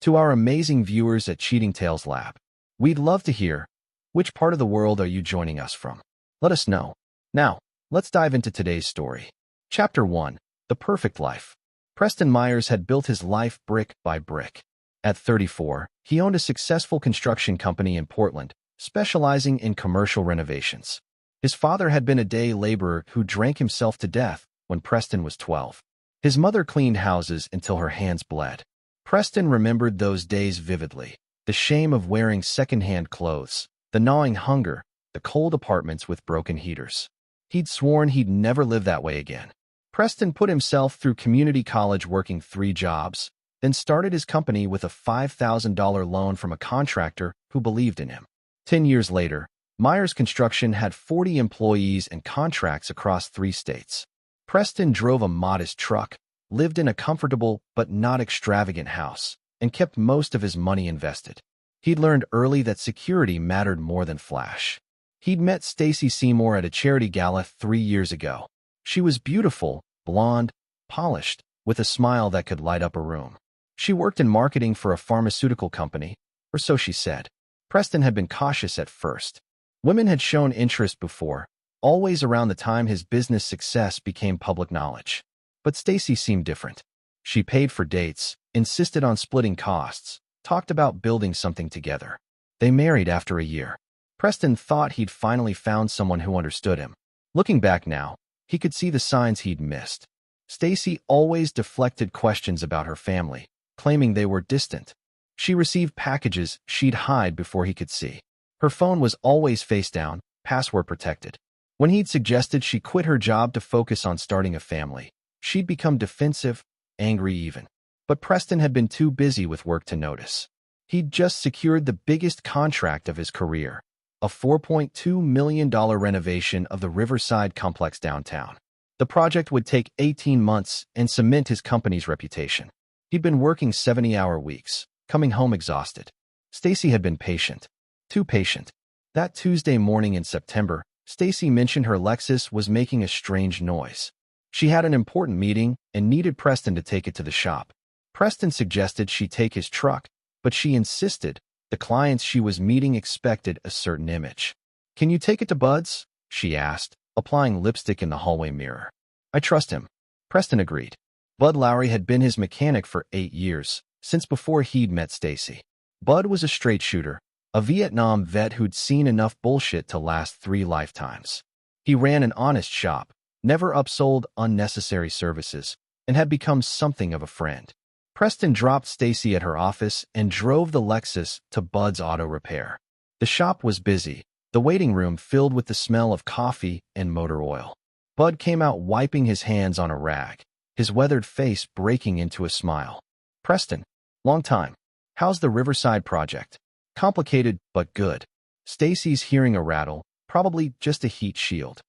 To our amazing viewers at Cheating Tales Lab, we'd love to hear, which part of the world are you joining us from? Let us know. Now, let's dive into today's story. Chapter 1. The Perfect Life. Preston Myers had built his life brick by brick. At 34, he owned a successful construction company in Portland, specializing in commercial renovations. His father had been a day laborer who drank himself to death when Preston was 12. His mother cleaned houses until her hands bled. Preston remembered those days vividly. The shame of wearing second-hand clothes, the gnawing hunger, the cold apartments with broken heaters. He'd sworn he'd never live that way again. Preston put himself through community college working 3 jobs, then started his company with a $5,000 loan from a contractor who believed in him. 10 years later, Myers Construction had 40 employees and contracts across 3 states. Preston drove a modest truck, lived in a comfortable but not extravagant house, and kept most of his money invested. He'd learned early that security mattered more than flash. He'd met Stacy Seymour at a charity gala 3 years ago. She was beautiful, blonde, polished, with a smile that could light up a room. She worked in marketing for a pharmaceutical company, or so she said. Preston had been cautious at first. Women had shown interest before, always around the time his business success became public knowledge. But Stacy seemed different. She paid for dates, insisted on splitting costs, talked about building something together. They married after a year. Preston thought he'd finally found someone who understood him. Looking back now, he could see the signs he'd missed. Stacy always deflected questions about her family, claiming they were distant. She received packages she'd hide before he could see. Her phone was always face down, password protected. When he'd suggested she quit her job to focus on starting a family, she'd become defensive, angry even. But Preston had been too busy with work to notice. He'd just secured the biggest contract of his career, a $4.2 million renovation of the Riverside complex downtown. The project would take 18 months and cement his company's reputation. He'd been working 70-hour weeks, coming home exhausted. Stacy had been patient. Too patient. That Tuesday morning in September, Stacy mentioned her Lexus was making a strange noise. She had an important meeting and needed Preston to take it to the shop. Preston suggested she take his truck, but she insisted the clients she was meeting expected a certain image. "Can you take it to Bud's?" she asked, applying lipstick in the hallway mirror. "I trust him." Preston agreed. Bud Lowry had been his mechanic for 8 years, since before he'd met Stacy. Bud was a straight shooter, a Vietnam vet who'd seen enough bullshit to last 3 lifetimes. He ran an honest shop, never upsold unnecessary services, and had become something of a friend. Preston dropped Stacy at her office and drove the Lexus to Bud's Auto Repair. The shop was busy, the waiting room filled with the smell of coffee and motor oil. Bud came out wiping his hands on a rag, his weathered face breaking into a smile. "Preston, long time. How's the Riverside project?" "Complicated, but good." Stacy's hearing a rattle, probably just a heat shield.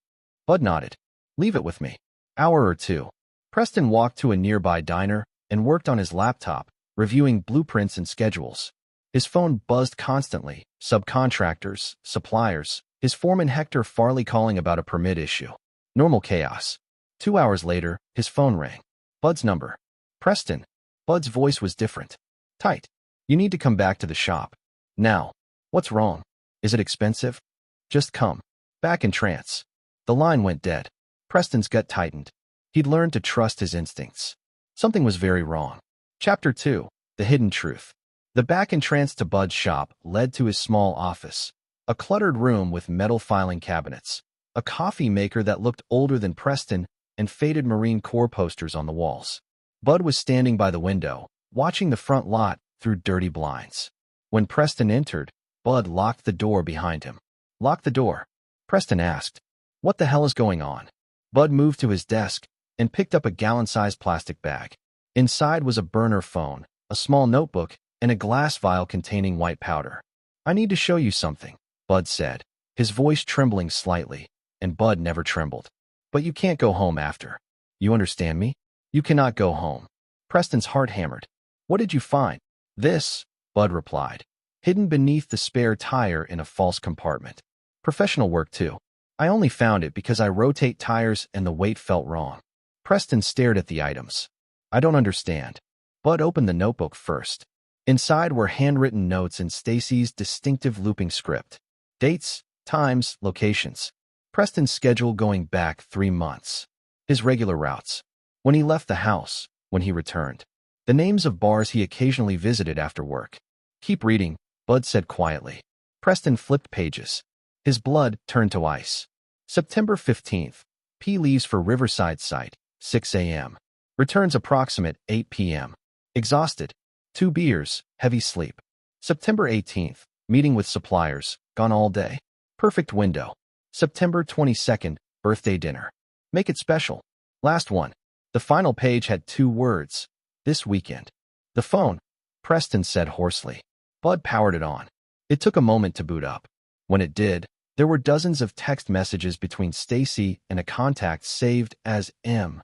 Bud nodded. "Leave it with me. Hour or 2. Preston walked to a nearby diner and worked on his laptop, reviewing blueprints and schedules. His phone buzzed constantly, subcontractors, suppliers, his foreman Hector Farley calling about a permit issue. Normal chaos. 2 hours later, his phone rang. Bud's number. "Preston." Bud's voice was different. "Tight. You need to come back to the shop. Now." "What's wrong? Is it expensive?" "Just come." Back in trance. The line went dead. Preston's gut tightened. He'd learned to trust his instincts. Something was very wrong. Chapter 2. The Hidden Truth. The back entrance to Bud's shop led to his small office, a cluttered room with metal filing cabinets, a coffee maker that looked older than Preston, and faded Marine Corps posters on the walls. Bud was standing by the window, watching the front lot through dirty blinds. When Preston entered, Bud locked the door behind him. "Lock the door?" Preston asked. "What the hell is going on?" Bud moved to his desk and picked up a gallon-sized plastic bag. Inside was a burner phone, a small notebook, and a glass vial containing white powder. "I need to show you something," Bud said, his voice trembling slightly, and Bud never trembled. "But you can't go home after. You understand me? You cannot go home." Preston's heart hammered. "What did you find?" "This," Bud replied, hidden beneath the spare tire in a false compartment. "Professional work, too. I only found it because I rotate tires and the weight felt wrong." Preston stared at the items. "I don't understand." Bud opened the notebook first. Inside were handwritten notes in Stacy's distinctive looping script. Dates, times, locations. Preston's schedule going back 3 months. His regular routes. When he left the house, when he returned. The names of bars he occasionally visited after work. Keep reading, Bud said quietly. Preston flipped pages. His blood turned to ice. September 15th. P leaves for Riverside site, 6 a.m. Returns approximate 8 p.m. Exhausted. 2 beers, heavy sleep. September 18th. Meeting with suppliers, gone all day. Perfect window. September 22nd. Birthday dinner. Make it special. Last one. The final page had 2 words. This weekend. The phone, Preston said hoarsely. Bud powered it on. It took a moment to boot up. When it did, there were dozens of text messages between Stacy and a contact saved as M.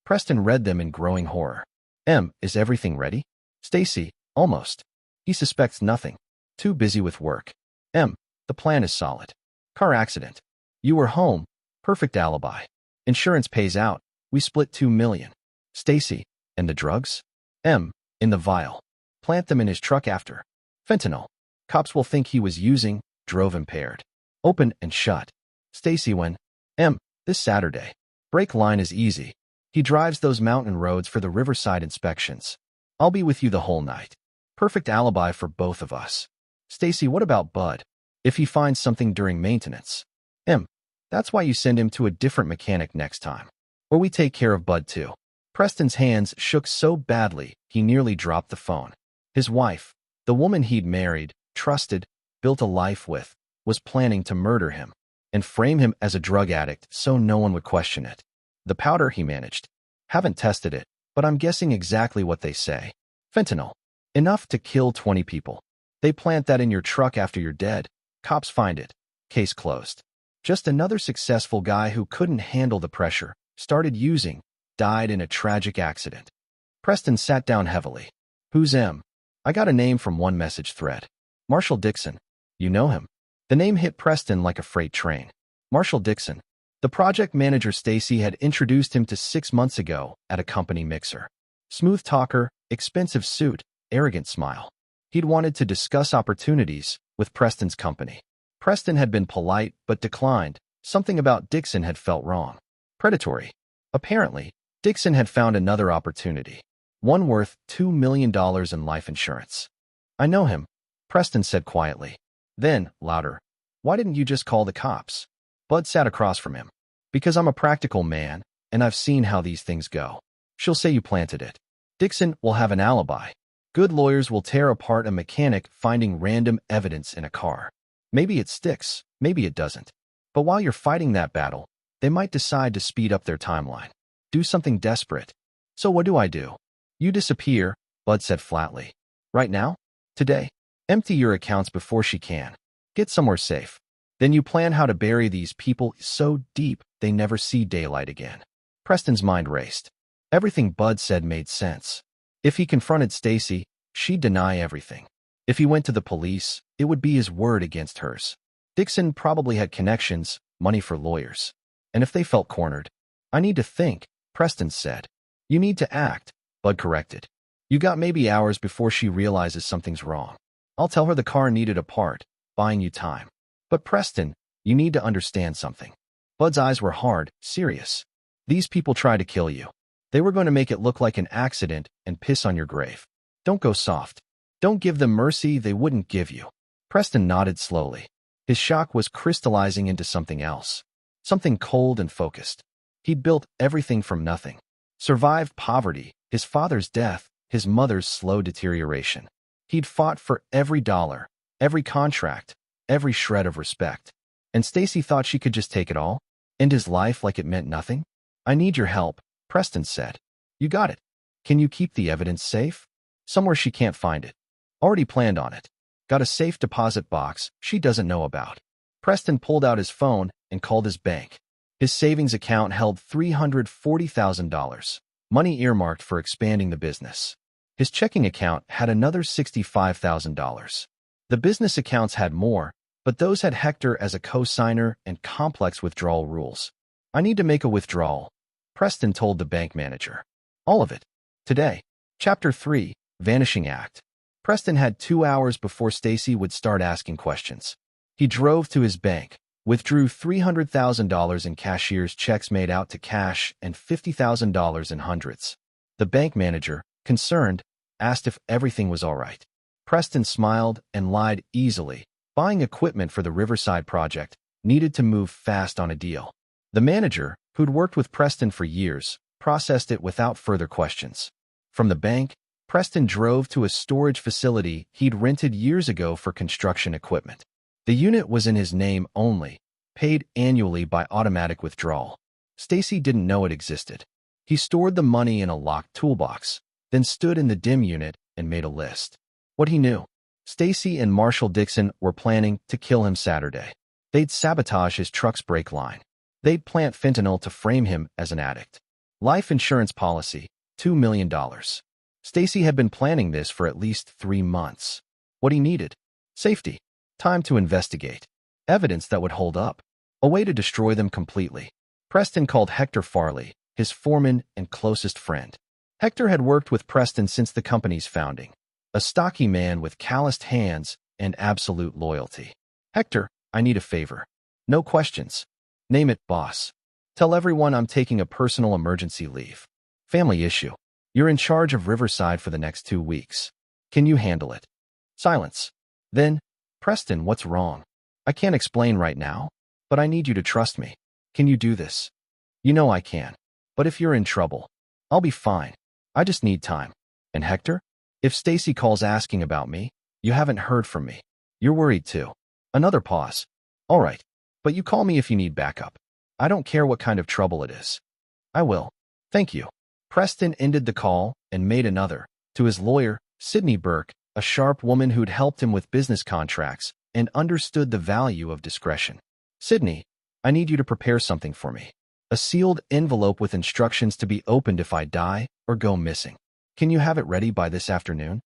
Preston read them in growing horror. M, is everything ready? Stacy, almost. He suspects nothing. Too busy with work. M, the plan is solid. Car accident. You were home. Perfect alibi. Insurance pays out. We split $2 million. Stacy, and the drugs? M, in the vial. Plant them in his truck after. Fentanyl. Cops will think he was using, drove impaired. Open and shut. Stacy when? M, this Saturday. Brake line is easy. He drives those mountain roads for the Riverside inspections. I'll be with you the whole night. Perfect alibi for both of us. Stacy, what about Bud? If he finds something during maintenance. M, that's why you send him to a different mechanic next time. Or we take care of Bud too. Preston's hands shook so badly, he nearly dropped the phone. His wife, the woman he'd married, trusted, built a life with, was planning to murder him and frame him as a drug addict so no one would question it. The powder he managed. Haven't tested it, but I'm guessing exactly what they say. Fentanyl. Enough to kill 20 people. They plant that in your truck after you're dead. Cops find it. Case closed. Just another successful guy who couldn't handle the pressure, started using, died in a tragic accident. Preston sat down heavily. Who's M? I got a name from one message thread. Marshall Dixon. You know him? The name hit Preston like a freight train. Marshall Dixon. The project manager Stacy had introduced him to 6 months ago at a company mixer. Smooth talker, expensive suit, arrogant smile. He'd wanted to discuss opportunities with Preston's company. Preston had been polite but declined. Something about Dixon had felt wrong. Predatory. Apparently, Dixon had found another opportunity. One worth $2 million in life insurance. I know him, Preston said quietly. Then, louder. Why didn't you just call the cops? Bud sat across from him. Because I'm a practical man, and I've seen how these things go. She'll say you planted it. Dixon will have an alibi. Good lawyers will tear apart a mechanic finding random evidence in a car. Maybe it sticks, maybe it doesn't. But while you're fighting that battle, they might decide to speed up their timeline. Do something desperate. So what do? You disappear, Bud said flatly. Right now? Today. Empty your accounts before she can. Get somewhere safe. Then you plan how to bury these people so deep they never see daylight again. Preston's mind raced. Everything Bud said made sense. If he confronted Stacy, she'd deny everything. If he went to the police, it would be his word against hers. Dixon probably had connections, money for lawyers. And if they felt cornered, I need to think, Preston said. You need to act, Bud corrected. You got maybe hours before she realizes something's wrong. I'll tell her the car needed a part, buying you time. But Preston, you need to understand something. Bud's eyes were hard, serious. These people try to kill you. They were going to make it look like an accident and piss on your grave. Don't go soft. Don't give them mercy they wouldn't give you. Preston nodded slowly. His shock was crystallizing into something else. Something cold and focused. He'd built everything from nothing. Survived poverty, his father's death, his mother's slow deterioration. He'd fought for every dollar, every contract, every shred of respect. And Stacy thought she could just take it all? End his life like it meant nothing? I need your help, Preston said. You got it. Can you keep the evidence safe? Somewhere she can't find it. Already planned on it. Got a safe deposit box she doesn't know about. Preston pulled out his phone and called his bank. His savings account held $340,000, money earmarked for expanding the business. His checking account had another $65,000. The business accounts had more, but those had Hector as a co-signer and complex withdrawal rules. I need to make a withdrawal, Preston told the bank manager. All of it. Today. Chapter 3, Vanishing Act. Preston had 2 hours before Stacy would start asking questions. He drove to his bank, withdrew $300,000 in cashier's checks made out to cash and $50,000 in hundreds. The bank manager, concerned, asked if everything was all right. Preston smiled and lied easily. Buying equipment for the Riverside project, needed to move fast on a deal. The manager, who'd worked with Preston for years, processed it without further questions. From the bank, Preston drove to a storage facility he'd rented years ago for construction equipment. The unit was in his name only, paid annually by automatic withdrawal. Stacy didn't know it existed. He stored the money in a locked toolbox, then stood in the dim unit and made a list. What he knew: Stacy and Marshall Dixon were planning to kill him Saturday. They'd sabotage his truck's brake line. They'd plant fentanyl to frame him as an addict. Life insurance policy, $2 million. Stacy had been planning this for at least 3 months. What he needed: safety, time to investigate, evidence that would hold up, a way to destroy them completely. Preston called Hector Farley, his foreman and closest friend. Hector had worked with Preston since the company's founding, a stocky man with calloused hands and absolute loyalty. "Hector, I need a favor. No questions. Name it, boss. Tell everyone I'm taking a personal emergency leave. Family issue. You're in charge of Riverside for the next 2 weeks. Can you handle it?" Silence. Then, "Preston, what's wrong? I can't explain right now, but I need you to trust me. Can you do this?" "You know I can. But if you're in trouble, I'll be fine. I just need time." "And Hector? If Stacy calls asking about me, you haven't heard from me. You're worried too." Another pause. "All right, but you call me if you need backup. I don't care what kind of trouble it is." "I will. Thank you." Preston ended the call and made another, to his lawyer, Sydney Burke, a sharp woman who'd helped him with business contracts and understood the value of discretion. "Sydney, I need you to prepare something for me. A sealed envelope with instructions to be opened if I die or go missing. Can you have it ready by this afternoon?"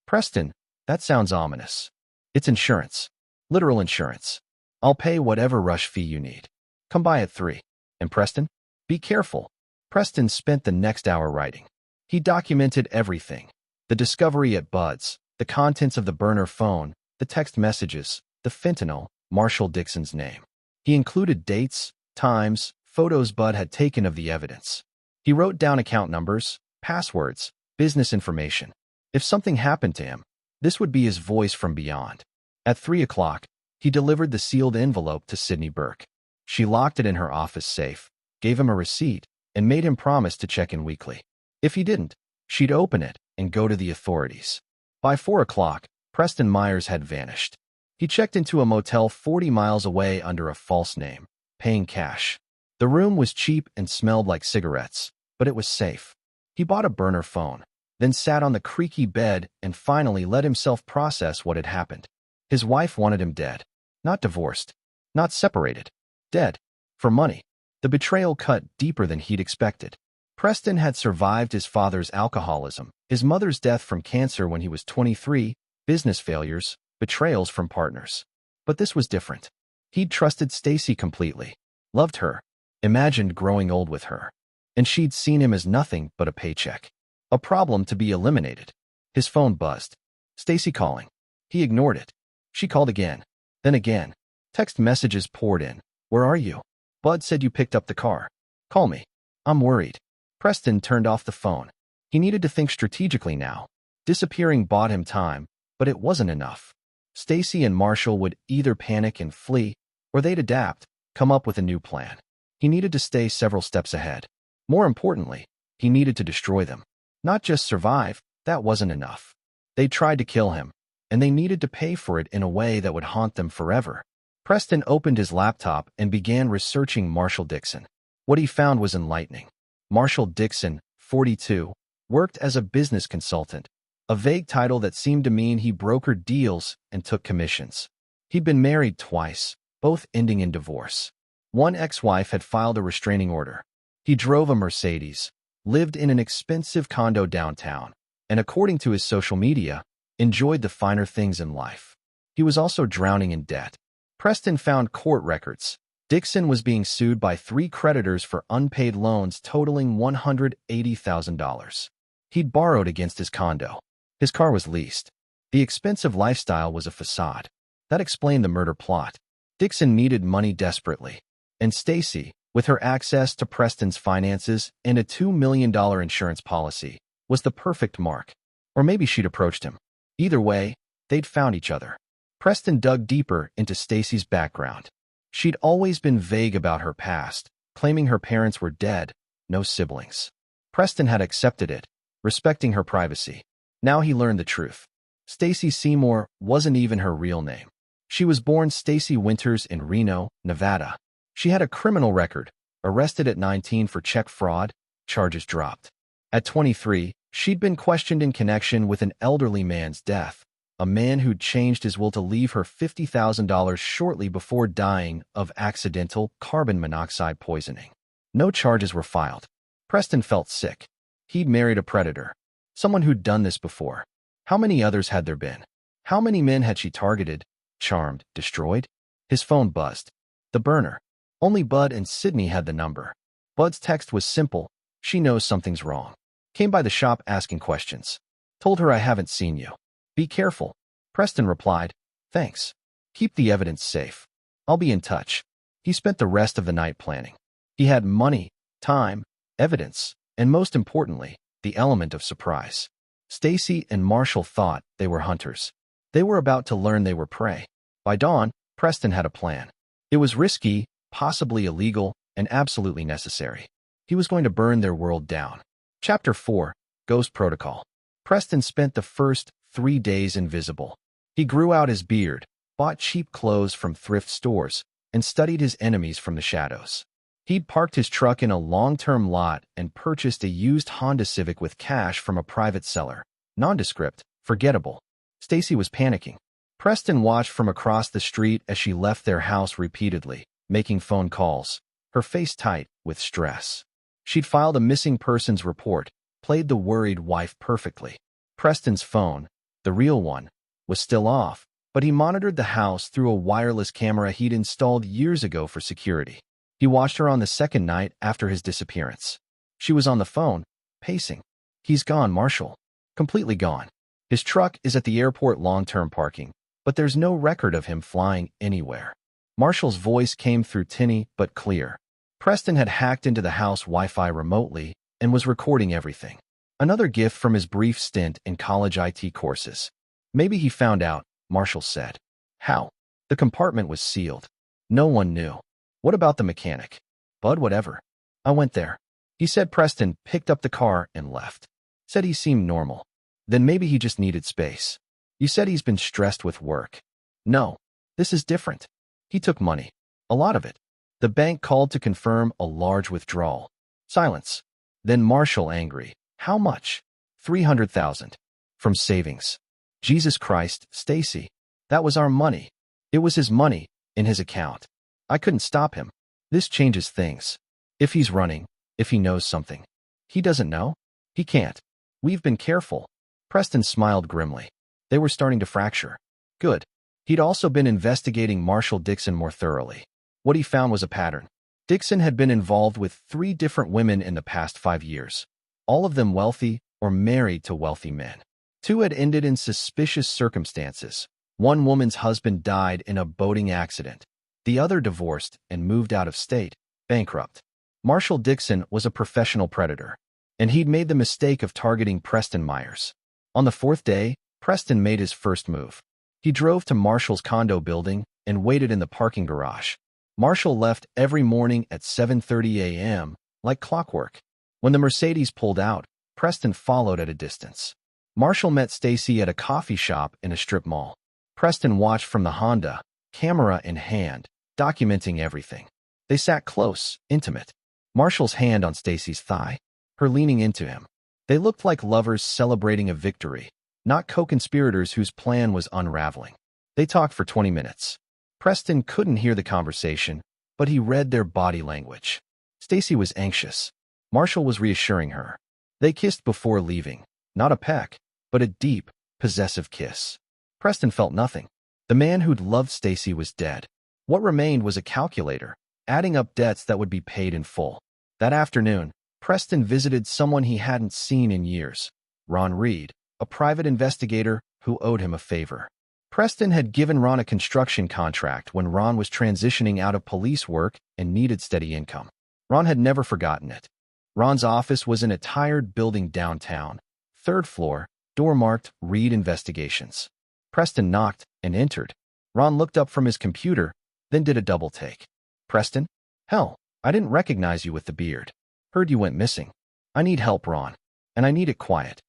"Preston, that sounds ominous." "It's insurance. Literal insurance. I'll pay whatever rush fee you need. Come by at 3. And Preston, be careful." Preston spent the next hour writing. He documented everything: the discovery at Bud's, the contents of the burner phone, the text messages, the fentanyl, Marshall Dixon's name. He included dates, times, photos Bud had taken of the evidence. He wrote down account numbers, passwords, business information. If something happened to him, this would be his voice from beyond. At 3 o'clock, he delivered the sealed envelope to Sydney Burke. She locked it in her office safe, gave him a receipt, and made him promise to check in weekly. If he didn't, she'd open it and go to the authorities. By 4 o'clock, Preston Myers had vanished. He checked into a motel 40 miles away under a false name, paying cash. The room was cheap and smelled like cigarettes, but it was safe. He bought a burner phone, then sat on the creaky bed and finally let himself process what had happened. His wife wanted him dead. Not divorced. Not separated. Dead. For money. The betrayal cut deeper than he'd expected. Preston had survived his father's alcoholism, his mother's death from cancer when he was 23, business failures, betrayals from partners. But this was different. He'd trusted Stacy completely, loved her, imagined growing old with her. And she'd seen him as nothing but a paycheck. A problem to be eliminated. His phone buzzed. Stacy calling. He ignored it. She called again. Then again. Text messages poured in. "Where are you? Bud said you picked up the car. Call me. I'm worried." Preston turned off the phone. He needed to think strategically now. Disappearing bought him time, but it wasn't enough. Stacy and Marshall would either panic and flee, or they'd adapt, come up with a new plan. He needed to stay several steps ahead. More importantly, he needed to destroy them. Not just survive, that wasn't enough. They tried to kill him, and they needed to pay for it in a way that would haunt them forever. Preston opened his laptop and began researching Marshall Dixon. What he found was enlightening. Marshall Dixon, 42, worked as a business consultant, a vague title that seemed to mean he brokered deals and took commissions. He'd been married twice, both ending in divorce. One ex-wife had filed a restraining order. He drove a Mercedes, lived in an expensive condo downtown, and according to his social media, enjoyed the finer things in life. He was also drowning in debt. Preston found court records. Dixon was being sued by 3 creditors for unpaid loans totaling $180,000. He'd borrowed against his condo. His car was leased. The expensive lifestyle was a facade. That explained the murder plot. Dixon needed money desperately. And Stacy, with her access to Preston's finances and a $2 million insurance policy, was the perfect mark. Or maybe she'd approached him. Either way, they'd found each other. Preston dug deeper into Stacy's background. She'd always been vague about her past, claiming her parents were dead, no siblings. Preston had accepted it, respecting her privacy. Now he learned the truth. Stacy Seymour wasn't even her real name. She was born Stacy Winters in Reno, Nevada. She had a criminal record, arrested at 19 for check fraud, charges dropped. At 23, she'd been questioned in connection with an elderly man's death, a man who'd changed his will to leave her $50,000 shortly before dying of accidental carbon monoxide poisoning. No charges were filed. Preston felt sick. He'd married a predator, someone who'd done this before. How many others had there been? How many men had she targeted, charmed, destroyed? His phone buzzed. The burner. Only Bud and Sydney had the number. Bud's text was simple. She knows something's wrong. Came by the shop asking questions. Told her I haven't seen you. Be careful. Preston replied, thanks. Keep the evidence safe. I'll be in touch. He spent the rest of the night planning. He had money, time, evidence, and most importantly, the element of surprise. Stacy and Marshall thought they were hunters. They were about to learn they were prey. By dawn, Preston had a plan. It was risky, possibly illegal, and absolutely necessary. He was going to burn their world down. Chapter 4, Ghost Protocol. Preston spent the first 3 days invisible. He grew out his beard, bought cheap clothes from thrift stores, and studied his enemies from the shadows. He'd parked his truck in a long-term lot and purchased a used Honda Civic with cash from a private seller. Nondescript, forgettable. Stacy was panicking. Preston watched from across the street as she left their house repeatedly, making phone calls, her face tight with stress. She'd filed a missing persons report, played the worried wife perfectly. Preston's phone, the real one, was still off, but he monitored the house through a wireless camera he'd installed years ago for security. He watched her on the second night after his disappearance. She was on the phone, pacing. He's gone, Marshall. Completely gone. His truck is at the airport long-term parking, but there's no record of him flying anywhere. Marshall's voice came through tinny but clear. Preston had hacked into the house Wi-Fi remotely and was recording everything. Another gift from his brief stint in college IT courses. Maybe he found out, Marshall said. How? The compartment was sealed. No one knew. What about the mechanic? Bud, whatever. I went there. He said Preston picked up the car and left. Said he seemed normal. Then maybe he just needed space. You said he's been stressed with work. No, this is different. He took money. A lot of it. The bank called to confirm a large withdrawal. Silence. Then Marshall angry. How much? 300,000. From savings. Jesus Christ, Stacy. That was our money. It was his money, in his account. I couldn't stop him. This changes things. If he's running, if he knows something. He doesn't know? He can't. We've been careful. Preston smiled grimly. They were starting to fracture. Good. He'd also been investigating Marshall Dixon more thoroughly. What he found was a pattern. Dixon had been involved with 3 different women in the past 5 years. All of them wealthy or married to wealthy men. 2 had ended in suspicious circumstances. One woman's husband died in a boating accident. The other divorced and moved out of state, bankrupt. Marshall Dixon was a professional predator, and he'd made the mistake of targeting Preston Myers. On the 4th day, Preston made his first move. He drove to Marshall's condo building and waited in the parking garage. Marshall left every morning at 7:30 a.m., like clockwork. When the Mercedes pulled out, Preston followed at a distance. Marshall met Stacy at a coffee shop in a strip mall. Preston watched from the Honda, camera in hand, documenting everything. They sat close, intimate. Marshall's hand on Stacy's thigh, her leaning into him. They looked like lovers celebrating a victory, not co-conspirators whose plan was unraveling. They talked for 20 minutes. Preston couldn't hear the conversation, but he read their body language. Stacy was anxious. Marshall was reassuring her. They kissed before leaving, not a peck, but a deep, possessive kiss. Preston felt nothing. The man who'd loved Stacy was dead. What remained was a calculator, adding up debts that would be paid in full. That afternoon, Preston visited someone he hadn't seen in years, Ron Reed, a private investigator who owed him a favor. Preston had given Ron a construction contract when Ron was transitioning out of police work and needed steady income. Ron had never forgotten it. Ron's office was in a tired building downtown, 3rd floor, door marked Reed Investigations. Preston knocked and entered. Ron looked up from his computer, then did a double take. Preston? Hell, I didn't recognize you with the beard. Heard you went missing. I need help, Ron. And I need it quiet.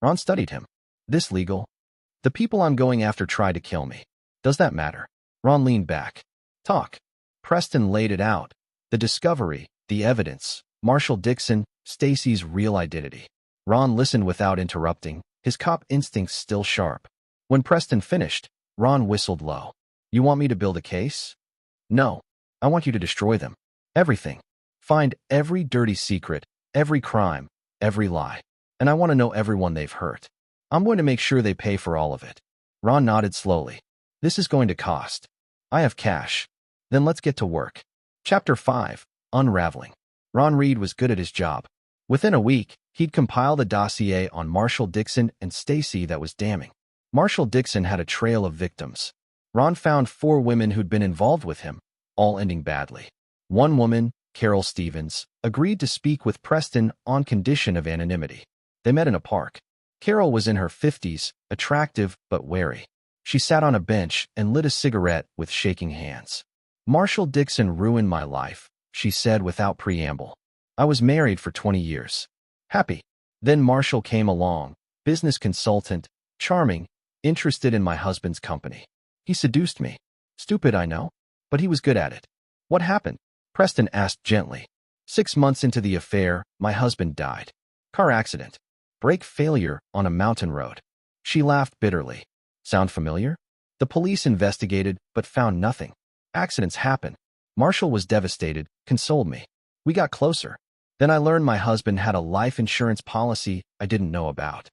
Ron studied him. This legal? The people I'm going after tried to kill me. Does that matter? Ron leaned back. Talk. Preston laid it out. The discovery, the evidence, Marshall Dixon, Stacy's real identity. Ron listened without interrupting, his cop instincts still sharp. When Preston finished, Ron whistled low. You want me to build a case? No. I want you to destroy them. Everything. Find every dirty secret, every crime, every lie. And I want to know everyone they've hurt. I'm going to make sure they pay for all of it. Ron nodded slowly. This is going to cost. I have cash. Then let's get to work. Chapter 5. Unraveling. Ron Reed was good at his job. Within a week, he'd compiled a dossier on Marshall Dixon and Stacy that was damning. Marshall Dixon had a trail of victims. Ron found 4 women who'd been involved with him, all ending badly. One woman, Carol Stevens, agreed to speak with Preston on condition of anonymity. They met in a park. Carol was in her 50s, attractive but wary. She sat on a bench and lit a cigarette with shaking hands. Marshall Dixon ruined my life, she said without preamble. I was married for 20 years. Happy. Then Marshall came along, business consultant, charming, interested in my husband's company. He seduced me. Stupid, I know, but he was good at it. What happened? Preston asked gently. 6 months into the affair, my husband died. Car accident. Brake failure on a mountain road. She laughed bitterly. Sound familiar? The police investigated, but found nothing. Accidents happen. Marshall was devastated, consoled me. We got closer. Then I learned my husband had a life insurance policy I didn't know about.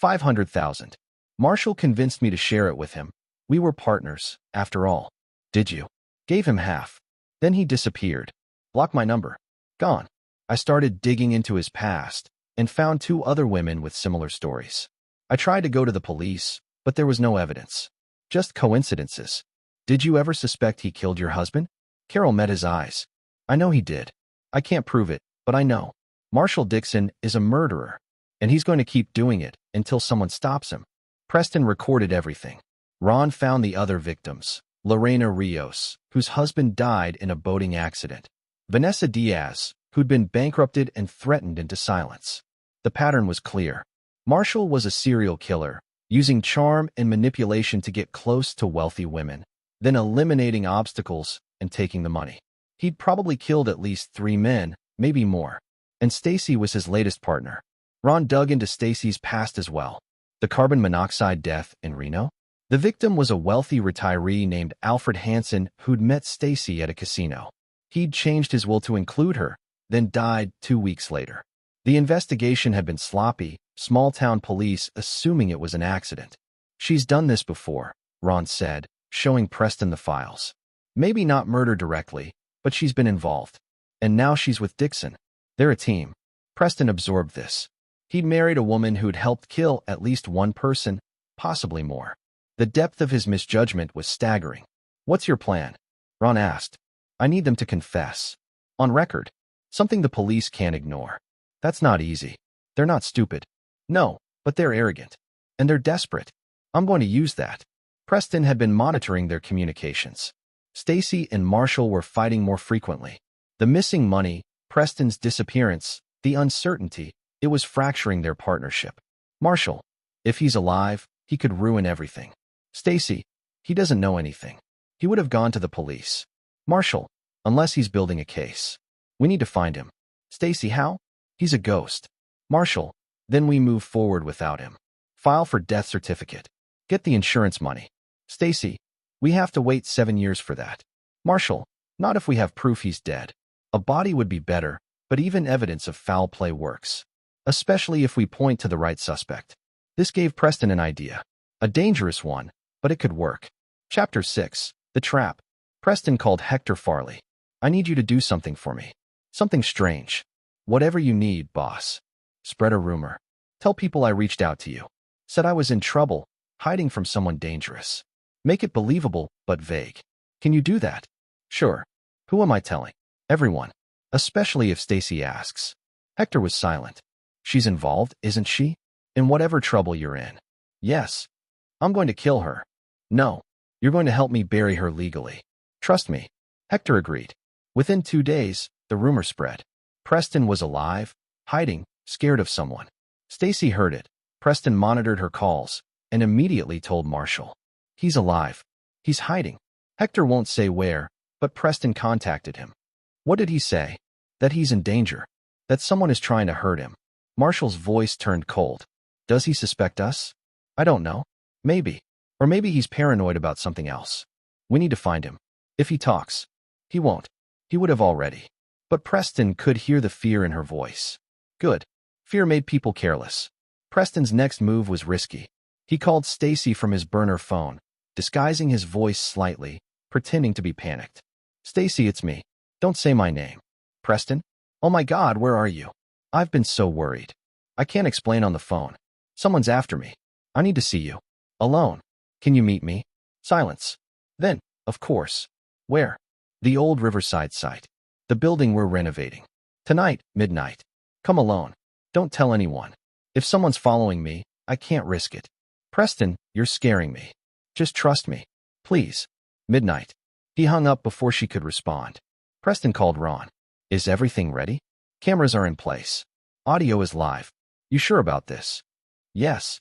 $500,000. Marshall convinced me to share it with him. We were partners, after all. Did you? Gave him half. Then he disappeared. Blocked my number. Gone. I started digging into his past and found 2 other women with similar stories. I tried to go to the police, but there was no evidence. Just coincidences. Did you ever suspect he killed your husband? Carol met his eyes. I know he did. I can't prove it, but I know. Marshall Dixon is a murderer, and he's going to keep doing it until someone stops him. Preston recorded everything. Ron found the other victims. Lorena Rios, whose husband died in a boating accident. Vanessa Diaz, who'd been bankrupted and threatened into silence. The pattern was clear. Marshall was a serial killer, using charm and manipulation to get close to wealthy women, then eliminating obstacles and taking the money. He'd probably killed at least 3 men, maybe more. And Stacy was his latest partner. Ron dug into Stacy's past as well. The carbon monoxide death in Reno? The victim was a wealthy retiree named Alfred Hansen who'd met Stacy at a casino. He'd changed his will to include her, then died 2 weeks later. The investigation had been sloppy, small-town police assuming it was an accident. She's done this before, Ron said, showing Preston the files. Maybe not murder directly, but she's been involved. And now she's with Dixon. They're a team. Preston absorbed this. He'd married a woman who'd helped kill at least 1 person, possibly more. The depth of his misjudgment was staggering. What's your plan? Ron asked. I need them to confess. On record. Something the police can't ignore. That's not easy. They're not stupid. No, but they're arrogant. And they're desperate. I'm going to use that. Preston had been monitoring their communications. Stacy and Marshall were fighting more frequently. The missing money, Preston's disappearance, the uncertainty, it was fracturing their partnership. Marshall, if he's alive, he could ruin everything. Stacy, he doesn't know anything. He would have gone to the police. Marshall, unless he's building a case. We need to find him. Stacy, how? He's a ghost. Marshall, then we move forward without him. File for death certificate. Get the insurance money. Stacy, we have to wait 7 years for that. Marshall, not if we have proof he's dead. A body would be better, but even evidence of foul play works. Especially if we point to the right suspect. This gave Preston an idea. A dangerous one, but it could work. Chapter 6. The Trap. Preston called Hector Farley. I need you to do something for me. Something strange. Whatever you need, boss. Spread a rumor. Tell people I reached out to you. Said I was in trouble, hiding from someone dangerous. Make it believable, but vague. Can you do that? Sure. Who am I telling? Everyone. Especially if Stacy asks. Hector was silent. She's involved, isn't she? In whatever trouble you're in. Yes. I'm going to kill her. No. You're going to help me bury her legally. Trust me. Hector agreed. Within 2 days, the rumor spread. Preston was alive, hiding, scared of someone. Stacy heard it. Preston monitored her calls and immediately told Marshall. He's alive. He's hiding. Hector won't say where, but Preston contacted him. What did he say? That he's in danger. That someone is trying to hurt him. Marshall's voice turned cold. Does he suspect us? I don't know. Maybe. Or maybe he's paranoid about something else. We need to find him. If he talks. He won't. He would have already. But Preston could hear the fear in her voice. Good. Fear made people careless. Preston's next move was risky. He called Stacy from his burner phone, disguising his voice slightly, pretending to be panicked. Stacy, it's me. Don't say my name. Preston? Oh my God, where are you? I've been so worried. I can't explain on the phone. Someone's after me. I need to see you. Alone. Can you meet me? Silence. Then, of course. Where? The old Riverside site. The building we're renovating. Tonight, midnight. Come alone. Don't tell anyone. If someone's following me, I can't risk it. Preston, you're scaring me. Just trust me. Please. Midnight. He hung up before she could respond. Preston called Ron. Is everything ready? Cameras are in place. Audio is live. You sure about this? Yes.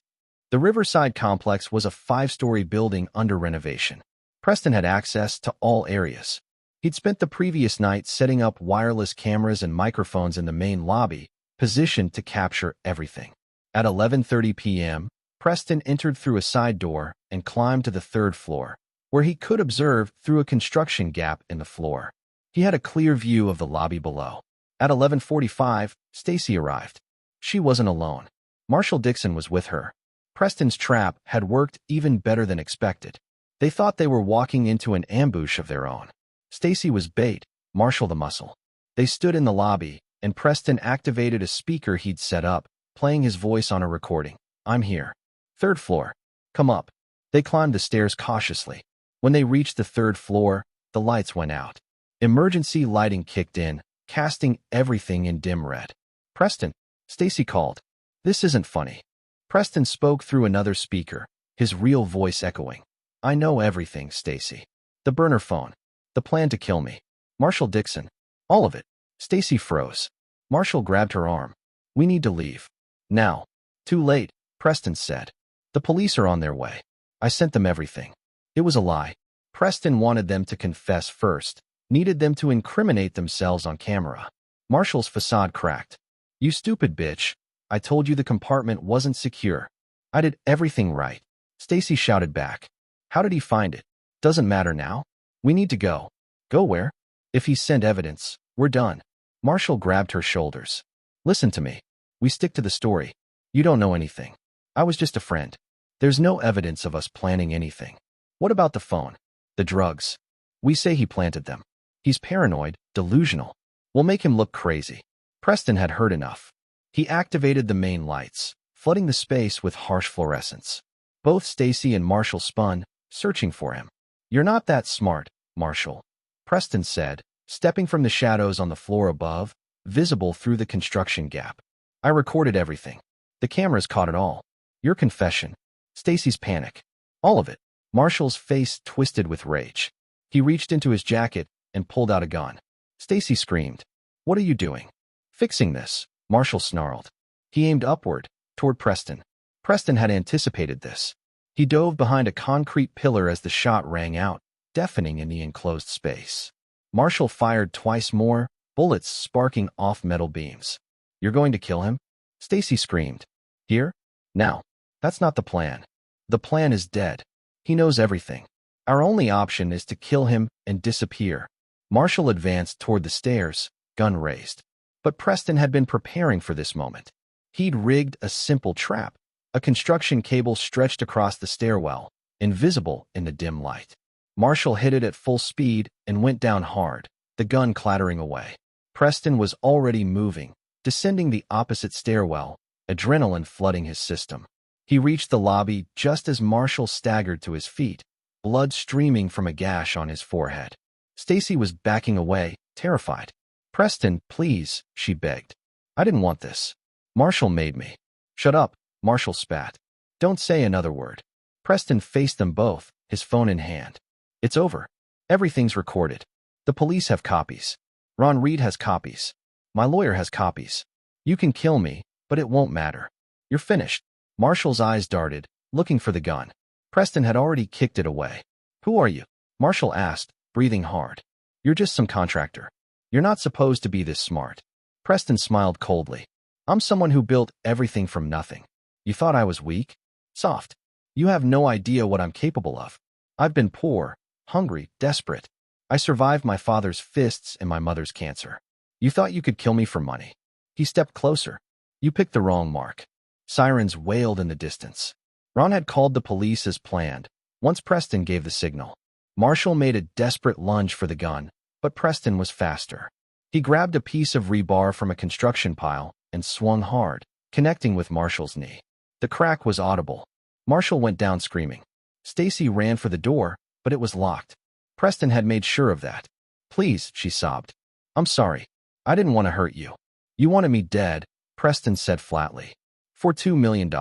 The Riverside complex was a 5-story building under renovation. Preston had access to all areas. He'd spent the previous night setting up wireless cameras and microphones in the main lobby, positioned to capture everything. At 11:30 p.m., Preston entered through a side door and climbed to the 3rd floor, where he could observe through a construction gap in the floor. He had a clear view of the lobby below. At 11:45, Stacy arrived. She wasn't alone. Marshall Dixon was with her. Preston's trap had worked even better than expected. They thought they were walking into an ambush of their own. Stacy was bait, Marshall the muscle. They stood in the lobby, and Preston activated a speaker he'd set up, playing his voice on a recording. I'm here. 3rd floor. Come up. They climbed the stairs cautiously. When they reached the 3rd floor, the lights went out. Emergency lighting kicked in, casting everything in dim red. Preston, Stacy called. This isn't funny. Preston spoke through another speaker, his real voice echoing. I know everything, Stacy. The burner phone. The plan to kill me. Marshall Dixon. All of it. Stacy froze. Marshall grabbed her arm. We need to leave. Now. Too late, Preston said. The police are on their way. I sent them everything. It was a lie. Preston wanted them to confess first, needed them to incriminate themselves on camera. Marshall's facade cracked. You stupid bitch. I told you the compartment wasn't secure. I did everything right. Stacy shouted back. How did he find it? Doesn't matter now. We need to go. Go where? If he sent evidence, we're done. Marshall grabbed her shoulders. Listen to me. We stick to the story. You don't know anything. I was just a friend. There's no evidence of us planning anything. What about the phone? The drugs? We say he planted them. He's paranoid, delusional. We'll make him look crazy. Preston had heard enough. He activated the main lights, flooding the space with harsh fluorescence. Both Stacy and Marshall spun, searching for him. You're not that smart, Marshall, Preston said, stepping from the shadows on the floor above, visible through the construction gap. I recorded everything. The cameras caught it all. Your confession. Stacy's panic. All of it. Marshall's face twisted with rage. He reached into his jacket and pulled out a gun. Stacy screamed. What are you doing? Fixing this, Marshall snarled. He aimed upward, toward Preston. Preston had anticipated this. He dove behind a concrete pillar as the shot rang out, deafening in the enclosed space. Marshall fired twice more, bullets sparking off metal beams. You're going to kill him? Stacy screamed. Here? Now. That's not the plan. The plan is dead. He knows everything. Our only option is to kill him and disappear. Marshall advanced toward the stairs, gun raised. But Preston had been preparing for this moment. He'd rigged a simple trap. A construction cable stretched across the stairwell, invisible in the dim light. Marshall hit it at full speed and went down hard, the gun clattering away. Preston was already moving, descending the opposite stairwell, adrenaline flooding his system. He reached the lobby just as Marshall staggered to his feet, blood streaming from a gash on his forehead. Stacy was backing away, terrified. "Preston, please," she begged. "I didn't want this. Marshall made me." "Shut up," Marshall spat. "Don't say another word." Preston faced them both, his phone in hand. "It's over. Everything's recorded. The police have copies. Ron Reed has copies. My lawyer has copies. You can kill me, but it won't matter. You're finished." Marshall's eyes darted, looking for the gun. Preston had already kicked it away. "Who are you?" Marshall asked, breathing hard. "You're just some contractor. You're not supposed to be this smart." Preston smiled coldly. "I'm someone who built everything from nothing. You thought I was weak? Soft. You have no idea what I'm capable of. I've been poor, hungry, desperate. I survived my father's fists and my mother's cancer. You thought you could kill me for money." He stepped closer. "You picked the wrong mark." Sirens wailed in the distance. Ron had called the police as planned, once Preston gave the signal. Marshall made a desperate lunge for the gun, but Preston was faster. He grabbed a piece of rebar from a construction pile and swung hard, connecting with Marshall's knee. The crack was audible. Marshall went down screaming. Stacy ran for the door, but it was locked. Preston had made sure of that. "Please," she sobbed. "I'm sorry. I didn't want to hurt you." "You wanted me dead," Preston said flatly. "For $2 million.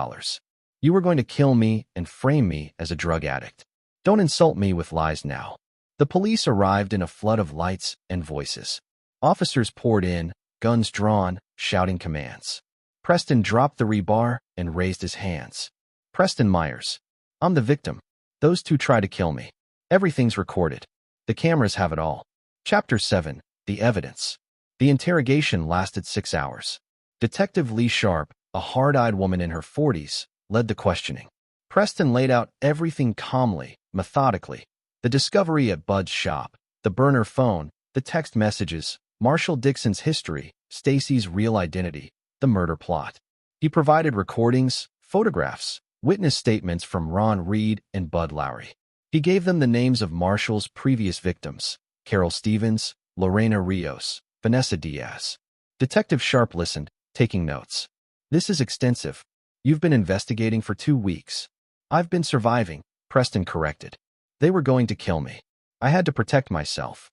You were going to kill me and frame me as a drug addict. Don't insult me with lies now." The police arrived in a flood of lights and voices. Officers poured in, guns drawn, shouting commands. Preston dropped the rebar and raised his hands. "Preston Myers. I'm the victim. Those two tried to kill me. Everything's recorded. The cameras have it all." Chapter 7. The Evidence. The interrogation lasted 6 hours. Detective Lee Sharp, a hard-eyed woman in her 40s, led the questioning. Preston laid out everything calmly, methodically. The discovery at Bud's shop, the burner phone, the text messages, Marshall Dixon's history, Stacy's real identity, the murder plot. He provided recordings, photographs, witness statements from Ron Reed and Bud Lowry. He gave them the names of Marshall's previous victims: Carol Stevens, Lorena Rios, Vanessa Diaz. Detective Sharp listened, taking notes. "This is extensive. You've been investigating for 2 weeks." "I've been surviving," Preston corrected. "They were going to kill me. I had to protect myself.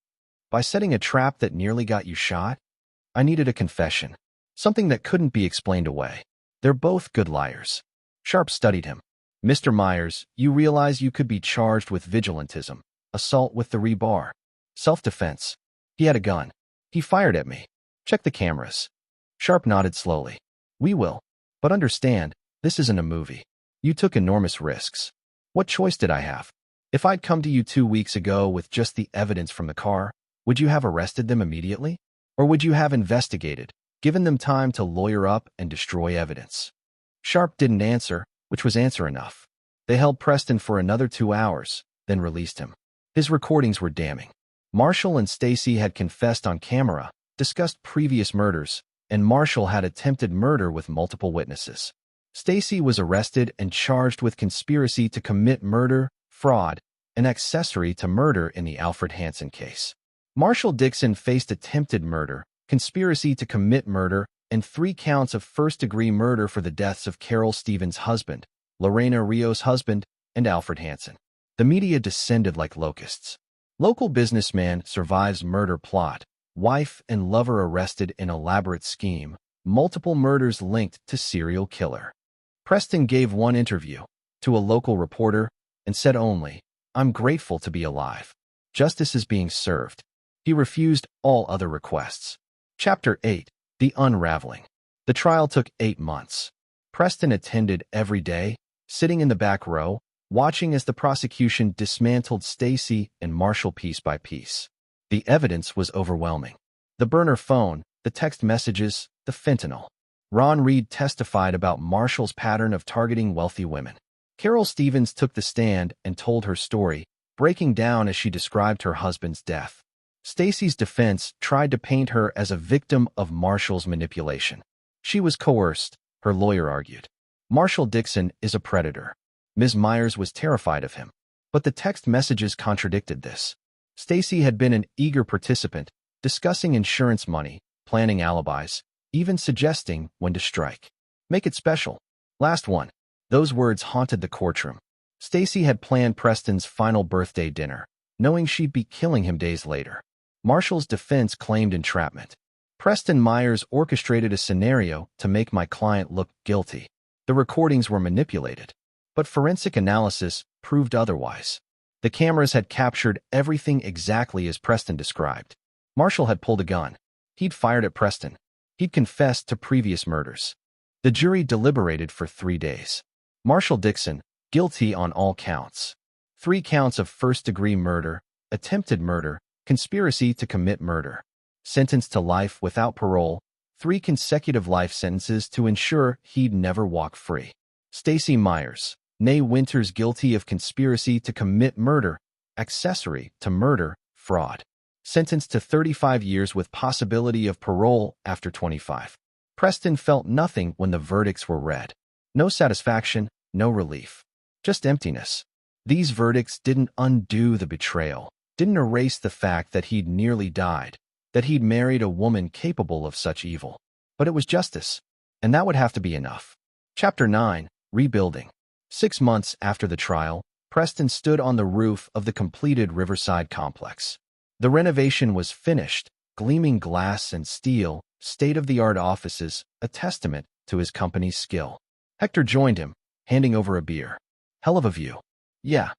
By setting a trap that nearly got you shot? I needed a confession. Something that couldn't be explained away. They're both good liars." Sharp studied him. "Mr. Myers, you realize you could be charged with vigilantism, assault with the rebar, self-defense." "He had a gun. He fired at me. Check the cameras." Sharp nodded slowly. "We will. But understand, this isn't a movie. You took enormous risks. What choice did I have? If I'd come to you 2 weeks ago with just the evidence from the car, would you have arrested them immediately? Or would you have investigated, given them time to lawyer up and destroy evidence?" Sharp didn't answer, which was answer enough. They held Preston for another 2 hours, then released him. His recordings were damning. Marshall and Stacy had confessed on camera, discussed previous murders, and Marshall had attempted murder with multiple witnesses. Stacy was arrested and charged with conspiracy to commit murder, fraud, and accessory to murder in the Alfred Hansen case. Marshall Dixon faced attempted murder, conspiracy to commit murder, and 3 counts of first-degree murder for the deaths of Carol Stevens' husband, Lorena Rios' husband, and Alfred Hansen. The media descended like locusts. Local businessman survives murder plot, wife and lover arrested in elaborate scheme, multiple murders linked to serial killer. Preston gave one interview to a local reporter and said only, "I'm grateful to be alive. Justice is being served." He refused all other requests. Chapter 8. The Unraveling. The trial took 8 months. Preston attended every day, sitting in the back row, watching as the prosecution dismantled Stacy and Marshall piece by piece. The evidence was overwhelming. The burner phone, the text messages, the fentanyl. Ron Reed testified about Marshall's pattern of targeting wealthy women. Carol Stevens took the stand and told her story, breaking down as she described her husband's death. Stacy's defense tried to paint her as a victim of Marshall's manipulation. She was coerced, her lawyer argued. Marshall Dixon is a predator. Ms. Myers was terrified of him. But the text messages contradicted this. Stacy had been an eager participant, discussing insurance money, planning alibis, even suggesting when to strike. Make it special. Last one. Those words haunted the courtroom. Stacy had planned Preston's final birthday dinner, knowing she'd be killing him days later. Marshall's defense claimed entrapment. Preston Myers orchestrated a scenario to make my client look guilty. The recordings were manipulated, but forensic analysis proved otherwise. The cameras had captured everything exactly as Preston described. Marshall had pulled a gun. He'd fired at Preston. He'd confessed to previous murders. The jury deliberated for 3 days. Marshall Dixon, guilty on all counts. 3 counts of first-degree murder, attempted murder, conspiracy to commit murder. Sentenced to life without parole, 3 consecutive life sentences to ensure he'd never walk free. Stacy Myers, née Winters, guilty of conspiracy to commit murder, accessory to murder, fraud. Sentenced to 35 years with possibility of parole after 25. Preston felt nothing when the verdicts were read. No satisfaction, no relief. Just emptiness. These verdicts didn't undo the betrayal, didn't erase the fact that he'd nearly died, that he'd married a woman capable of such evil. But it was justice, and that would have to be enough. Chapter 9, Rebuilding. 6 months after the trial, Preston stood on the roof of the completed Riverside complex. The renovation was finished, gleaming glass and steel, state-of-the-art offices, a testament to his company's skill. Hector joined him, handing over a beer. Hell of a view. Yeah.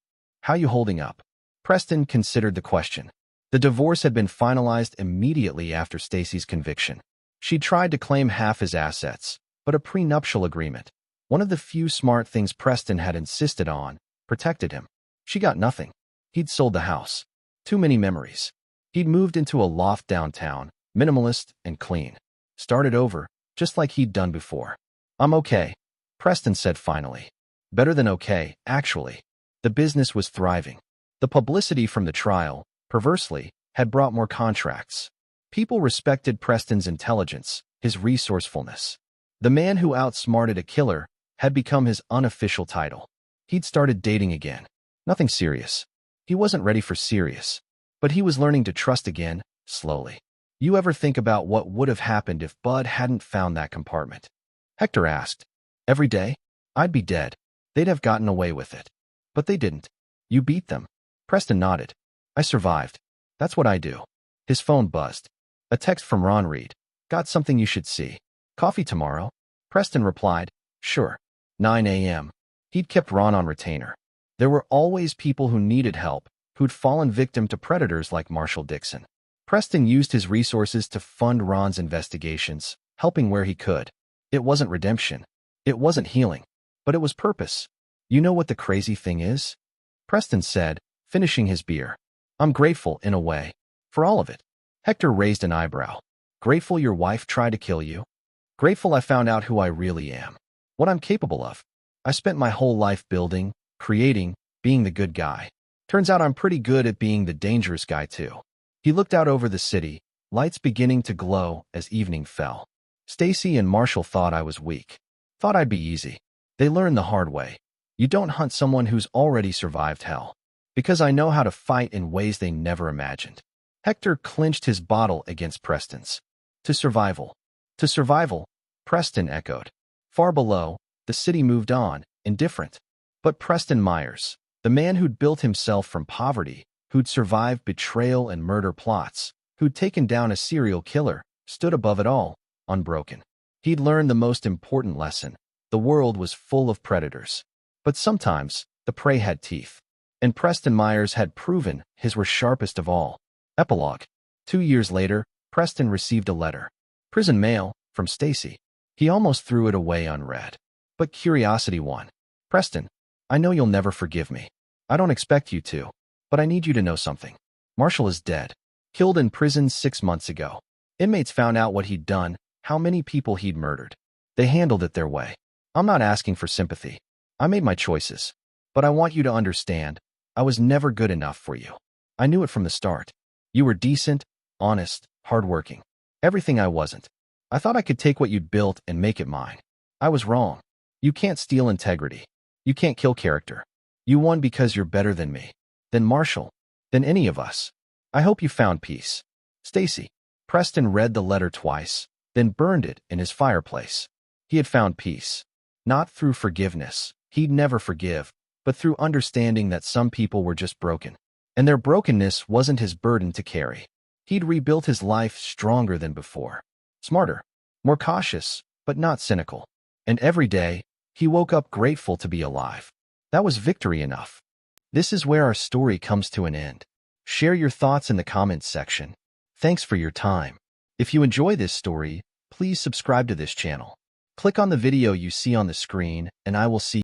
How you holding up? Preston considered the question. The divorce had been finalized immediately after Stacy's conviction. She tried to claim half his assets, but a prenuptial agreement, one of the few smart things Preston had insisted on, protected him. She got nothing. He'd sold the house. Too many memories. He'd moved into a loft downtown, minimalist and clean. Started over, just like he'd done before. I'm okay, Preston said finally. Better than okay, actually. The business was thriving. The publicity from the trial, perversely, had brought more contracts. People respected Preston's intelligence, his resourcefulness. The man who outsmarted a killer had become his unofficial title. He'd started dating again. Nothing serious. He wasn't ready for serious. But he was learning to trust again, slowly. You ever think about what would have happened if Bud hadn't found that compartment? Hector asked. Every day? I'd be dead. They'd have gotten away with it. But they didn't. You beat them. Preston nodded. I survived. That's what I do. His phone buzzed. A text from Ron Reed. Got something you should see. Coffee tomorrow? Preston replied, sure. 9 a.m. He'd kept Ron on retainer. There were always people who needed help, who'd fallen victim to predators like Marshall Dixon. Preston used his resources to fund Ron's investigations, helping where he could. It wasn't redemption. It wasn't healing. But it was purpose. You know what the crazy thing is? Preston said, finishing his beer. I'm grateful, in a way. For all of it. Hector raised an eyebrow. Grateful your wife tried to kill you? Grateful I found out who I really am. What I'm capable of. I spent my whole life building, creating, being the good guy. Turns out I'm pretty good at being the dangerous guy too. He looked out over the city, lights beginning to glow as evening fell. Stacy and Marshall thought I was weak. Thought I'd be easy. They learned the hard way. You don't hunt someone who's already survived hell. Because I know how to fight in ways they never imagined. Hector clenched his bottle against Preston's. To survival. To survival, Preston echoed. Far below, the city moved on, indifferent. But Preston Myers, the man who'd built himself from poverty, who'd survived betrayal and murder plots, who'd taken down a serial killer, stood above it all, unbroken. He'd learned the most important lesson. The world was full of predators. But sometimes, the prey had teeth. And Preston Myers had proven his were sharpest of all. Epilogue. 2 years later, Preston received a letter. Prison mail, from Stacy. He almost threw it away unread. But curiosity won. Preston, I know you'll never forgive me. I don't expect you to. But I need you to know something. Marshall is dead. Killed in prison 6 months ago. Inmates found out what he'd done, how many people he'd murdered. They handled it their way. I'm not asking for sympathy. I made my choices. But I want you to understand, I was never good enough for you. I knew it from the start. You were decent, honest, hardworking. Everything I wasn't. I thought I could take what you'd built and make it mine. I was wrong. You can't steal integrity. You can't kill character. You won because you're better than me, than Marshall, than any of us. I hope you found peace. Stacy. Preston read the letter twice, then burned it in his fireplace. He had found peace. Not through forgiveness, He'd never forgive, but through understanding that some people were just broken, and their brokenness wasn't his burden to carry. He'd rebuilt his life stronger than before. Smarter, more cautious, but not cynical. And every day, he woke up grateful to be alive. That was victory enough. This is where our story comes to an end. Share your thoughts in the comments section. Thanks for your time. If you enjoy this story, please subscribe to this channel. Click on the video you see on the screen, and I will see